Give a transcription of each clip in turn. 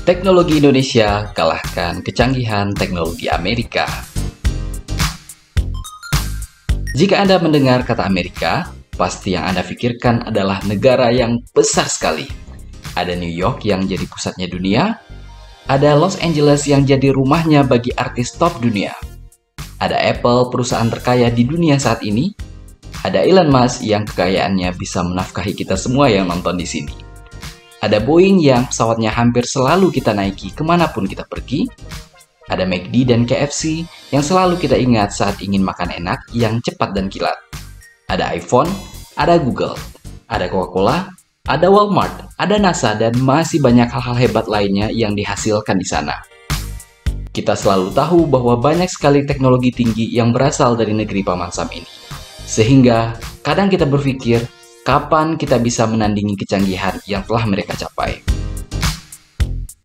Teknologi Indonesia kalahkan kecanggihan teknologi Amerika. Jika Anda mendengar kata Amerika, pasti yang Anda pikirkan adalah negara yang besar sekali. Ada New York yang jadi pusatnya dunia, ada Los Angeles yang jadi rumahnya bagi artis top dunia. Ada Apple, perusahaan terkaya di dunia saat ini. Ada Elon Musk yang kekayaannya bisa menafkahi kita semua yang nonton di sini. Ada Boeing yang pesawatnya hampir selalu kita naiki kemanapun kita pergi. Ada McD dan KFC yang selalu kita ingat saat ingin makan enak yang cepat dan kilat. Ada iPhone, ada Google, ada Coca-Cola, ada Walmart, ada NASA, dan masih banyak hal-hal hebat lainnya yang dihasilkan di sana. Kita selalu tahu bahwa banyak sekali teknologi tinggi yang berasal dari negeri Paman Sam ini. Sehingga kadang kita berpikir, kapan kita bisa menandingi kecanggihan yang telah mereka capai?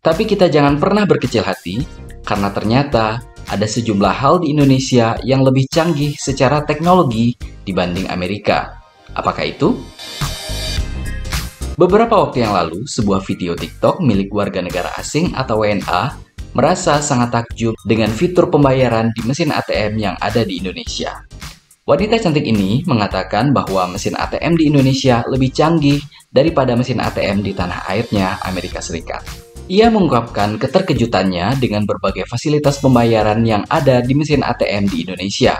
Tapi kita jangan pernah berkecil hati, karena ternyata ada sejumlah hal di Indonesia yang lebih canggih secara teknologi dibanding Amerika. Apakah itu? Beberapa waktu yang lalu, sebuah video TikTok milik warga negara asing atau WNA merasa sangat takjub dengan fitur pembayaran di mesin ATM yang ada di Indonesia. Wanita cantik ini mengatakan bahwa mesin ATM di Indonesia lebih canggih daripada mesin ATM di tanah airnya Amerika Serikat. Ia mengungkapkan keterkejutannya dengan berbagai fasilitas pembayaran yang ada di mesin ATM di Indonesia.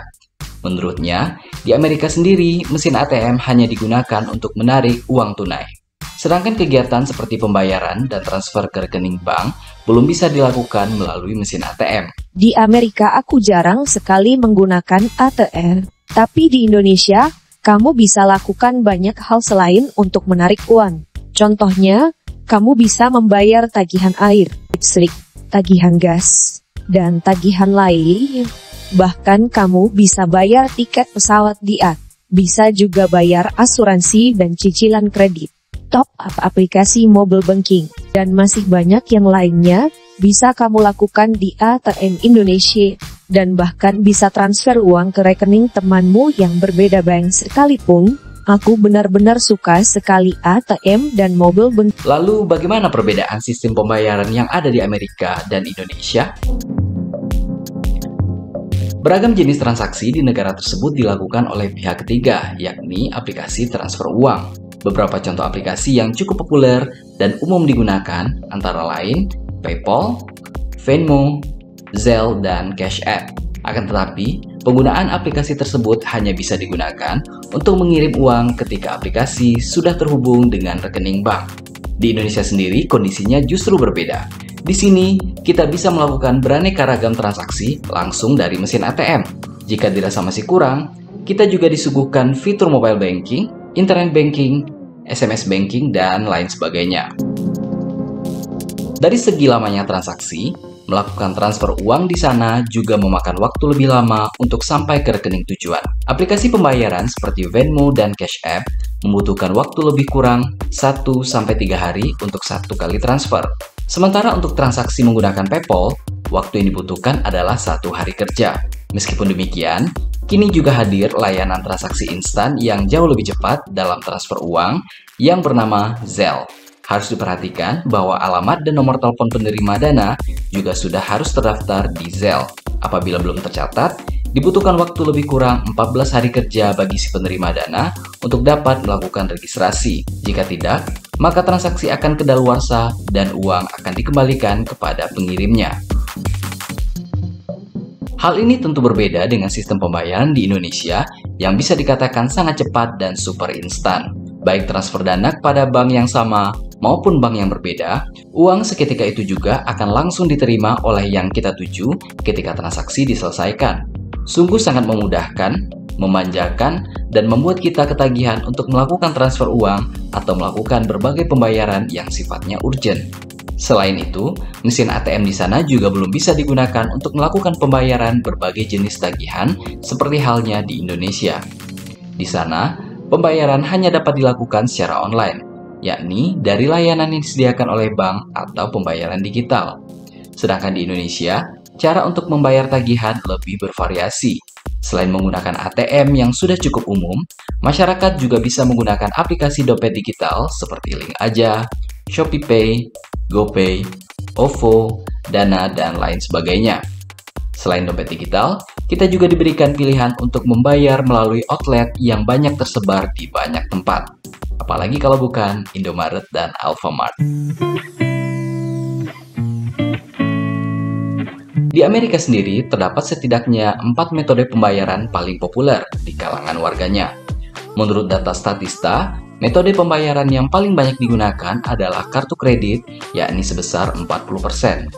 Menurutnya, di Amerika sendiri, mesin ATM hanya digunakan untuk menarik uang tunai. Sedangkan kegiatan seperti pembayaran dan transfer ke rekening bank belum bisa dilakukan melalui mesin ATM. Di Amerika aku jarang sekali menggunakan ATM. Tapi di Indonesia, kamu bisa lakukan banyak hal selain untuk menarik uang. Contohnya, kamu bisa membayar tagihan air, listrik, tagihan gas, dan tagihan lain. Bahkan kamu bisa bayar tiket pesawat bisa juga bayar asuransi dan cicilan kredit, top up aplikasi mobile banking, dan masih banyak yang lainnya bisa kamu lakukan di ATM Indonesia. Dan bahkan bisa transfer uang ke rekening temanmu yang berbeda bank sekalipun. Aku benar-benar suka sekali ATM dan mobile banking. Lalu bagaimana perbedaan sistem pembayaran yang ada di Amerika dan Indonesia? Beragam jenis transaksi di negara tersebut dilakukan oleh pihak ketiga, yakni aplikasi transfer uang. Beberapa contoh aplikasi yang cukup populer dan umum digunakan antara lain PayPal, Venmo, Zelle, dan Cash App. Akan tetapi, penggunaan aplikasi tersebut hanya bisa digunakan untuk mengirim uang ketika aplikasi sudah terhubung dengan rekening bank. Di Indonesia sendiri, kondisinya justru berbeda. Di sini, kita bisa melakukan beraneka ragam transaksi langsung dari mesin ATM. Jika dirasa masih kurang, kita juga disuguhkan fitur mobile banking, internet banking, SMS banking, dan lain sebagainya. Dari segi lamanya transaksi, melakukan transfer uang di sana juga memakan waktu lebih lama untuk sampai ke rekening tujuan. Aplikasi pembayaran seperti Venmo dan Cash App membutuhkan waktu lebih kurang 1-3 hari untuk satu kali transfer. Sementara untuk transaksi menggunakan PayPal, waktu yang dibutuhkan adalah 1 hari kerja. Meskipun demikian, kini juga hadir layanan transaksi instan yang jauh lebih cepat dalam transfer uang yang bernama Zelle. Harus diperhatikan bahwa alamat dan nomor telepon penerima dana juga sudah harus terdaftar di Zelle. Apabila belum tercatat, dibutuhkan waktu lebih kurang 14 hari kerja bagi si penerima dana untuk dapat melakukan registrasi. Jika tidak, maka transaksi akan kedaluarsa dan uang akan dikembalikan kepada pengirimnya. Hal ini tentu berbeda dengan sistem pembayaran di Indonesia yang bisa dikatakan sangat cepat dan super instan. Baik transfer dana kepada bank yang sama maupun bank yang berbeda, uang seketika itu juga akan langsung diterima oleh yang kita tuju ketika transaksi diselesaikan. Sungguh sangat memudahkan, memanjakan, dan membuat kita ketagihan untuk melakukan transfer uang atau melakukan berbagai pembayaran yang sifatnya urgent. Selain itu, mesin ATM di sana juga belum bisa digunakan untuk melakukan pembayaran berbagai jenis tagihan seperti halnya di Indonesia. Di sana, pembayaran hanya dapat dilakukan secara online, yakni dari layanan yang disediakan oleh bank atau pembayaran digital. Sedangkan di Indonesia, cara untuk membayar tagihan lebih bervariasi. Selain menggunakan ATM yang sudah cukup umum, masyarakat juga bisa menggunakan aplikasi dompet digital seperti Link Aja, ShopeePay, GoPay, OVO, Dana, dan lain sebagainya. Selain dompet digital, kita juga diberikan pilihan untuk membayar melalui outlet yang banyak tersebar di banyak tempat. Apalagi kalau bukan Indomaret dan Alfamart. Di Amerika sendiri, terdapat setidaknya 4 metode pembayaran paling populer di kalangan warganya. Menurut data Statista, metode pembayaran yang paling banyak digunakan adalah kartu kredit, yakni sebesar 40%.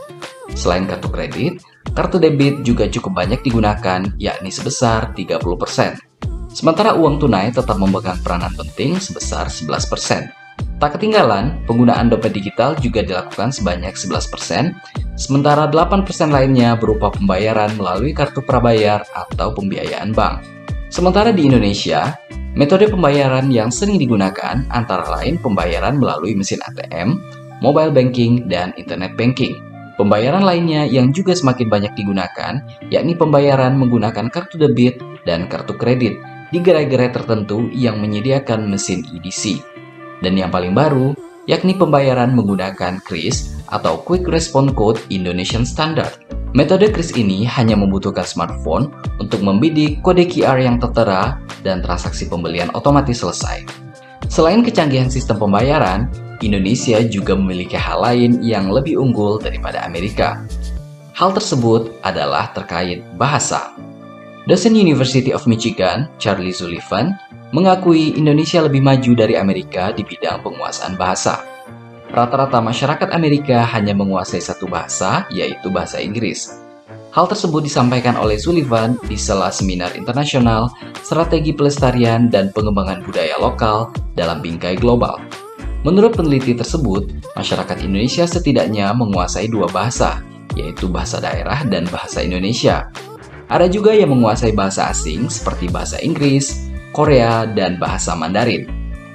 Selain kartu kredit, kartu debit juga cukup banyak digunakan, yakni sebesar 30%. Sementara uang tunai tetap memegang peranan penting sebesar 11%. Tak ketinggalan, penggunaan dompet digital juga dilakukan sebanyak 11%, sementara 8% lainnya berupa pembayaran melalui kartu prabayar atau pembiayaan bank. Sementara di Indonesia, metode pembayaran yang sering digunakan antara lain pembayaran melalui mesin ATM, mobile banking, dan internet banking. Pembayaran lainnya yang juga semakin banyak digunakan, yakni pembayaran menggunakan kartu debit dan kartu kredit di gerai-gerai tertentu yang menyediakan mesin EDC. Dan yang paling baru, yakni pembayaran menggunakan KRIS atau Quick Response Code Indonesian Standard. Metode KRIS ini hanya membutuhkan smartphone untuk membidik kode QR yang tertera dan transaksi pembelian otomatis selesai. Selain kecanggihan sistem pembayaran, Indonesia juga memiliki hal lain yang lebih unggul daripada Amerika. Hal tersebut adalah terkait bahasa. Dosen University of Michigan, Charlie Sullivan, mengakui Indonesia lebih maju dari Amerika di bidang penguasaan bahasa. Rata-rata masyarakat Amerika hanya menguasai satu bahasa, yaitu bahasa Inggris. Hal tersebut disampaikan oleh Sullivan di sela seminar internasional Strategi Pelestarian dan Pengembangan Budaya Lokal dalam Bingkai Global. Menurut peneliti tersebut, masyarakat Indonesia setidaknya menguasai 2 bahasa, yaitu bahasa daerah dan bahasa Indonesia. Ada juga yang menguasai bahasa asing seperti bahasa Inggris, Korea, dan bahasa Mandarin.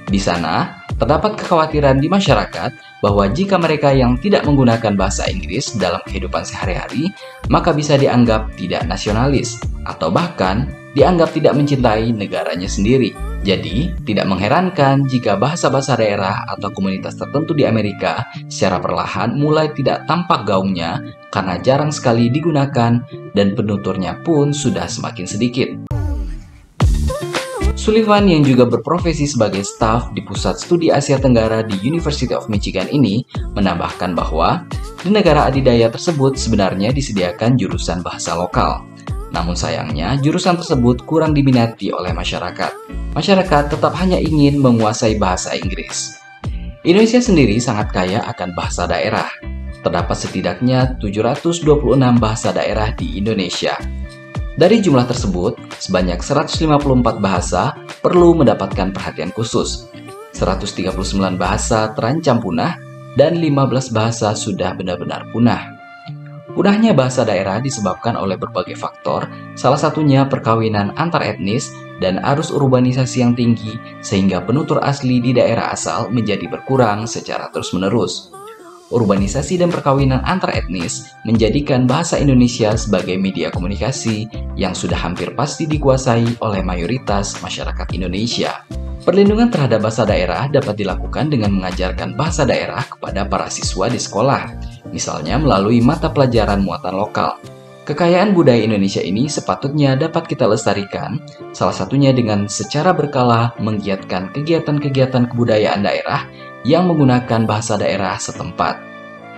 Di sana, terdapat kekhawatiran di masyarakat bahwa jika mereka yang tidak menggunakan bahasa Inggris dalam kehidupan sehari-hari, maka bisa dianggap tidak nasionalis, atau bahkan dianggap tidak mencintai negaranya sendiri. Jadi, tidak mengherankan jika bahasa-bahasa daerah atau komunitas tertentu di Amerika secara perlahan mulai tidak tampak gaungnya karena jarang sekali digunakan dan penuturnya pun sudah semakin sedikit. Sullivan yang juga berprofesi sebagai staf di Pusat Studi Asia Tenggara di University of Michigan ini menambahkan bahwa di negara adidaya tersebut sebenarnya disediakan jurusan bahasa lokal. Namun sayangnya jurusan tersebut kurang diminati oleh masyarakat. Masyarakat tetap hanya ingin menguasai bahasa Inggris. Indonesia sendiri sangat kaya akan bahasa daerah. Terdapat setidaknya 726 bahasa daerah di Indonesia. Dari jumlah tersebut, sebanyak 154 bahasa perlu mendapatkan perhatian khusus. 139 bahasa terancam punah, dan 15 bahasa sudah benar-benar punah. Punahnya bahasa daerah disebabkan oleh berbagai faktor, salah satunya perkawinan antar etnis dan arus urbanisasi yang tinggi, sehingga penutur asli di daerah asal menjadi berkurang secara terus-menerus. Urbanisasi dan perkawinan antar etnis menjadikan bahasa Indonesia sebagai media komunikasi yang sudah hampir pasti dikuasai oleh mayoritas masyarakat Indonesia. Perlindungan terhadap bahasa daerah dapat dilakukan dengan mengajarkan bahasa daerah kepada para siswa di sekolah, misalnya melalui mata pelajaran muatan lokal. Kekayaan budaya Indonesia ini sepatutnya dapat kita lestarikan, salah satunya dengan secara berkala menggiatkan kegiatan-kegiatan kebudayaan daerah yang menggunakan bahasa daerah setempat.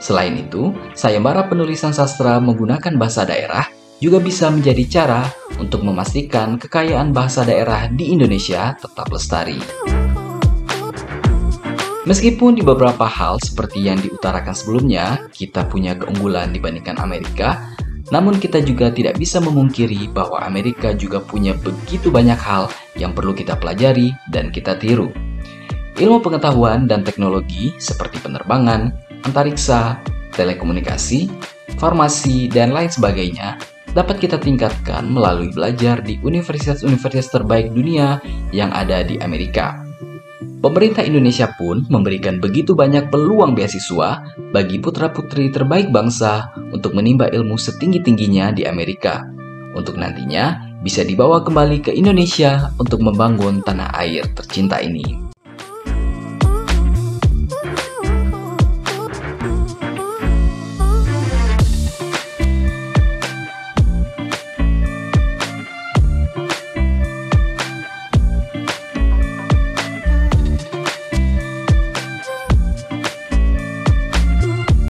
Selain itu, sayembara penulisan sastra menggunakan bahasa daerah juga bisa menjadi cara untuk memastikan kekayaan bahasa daerah di Indonesia tetap lestari. Meskipun di beberapa hal seperti yang diutarakan sebelumnya, kita punya keunggulan dibandingkan Amerika, namun kita juga tidak bisa memungkiri bahwa Amerika juga punya begitu banyak hal yang perlu kita pelajari dan kita tiru. Ilmu pengetahuan dan teknologi seperti penerbangan, antariksa, telekomunikasi, farmasi, dan lain sebagainya dapat kita tingkatkan melalui belajar di universitas-universitas terbaik dunia yang ada di Amerika. Pemerintah Indonesia pun memberikan begitu banyak peluang beasiswa bagi putra-putri terbaik bangsa untuk menimba ilmu setinggi-tingginya di Amerika, untuk nantinya bisa dibawa kembali ke Indonesia untuk membangun tanah air tercinta ini.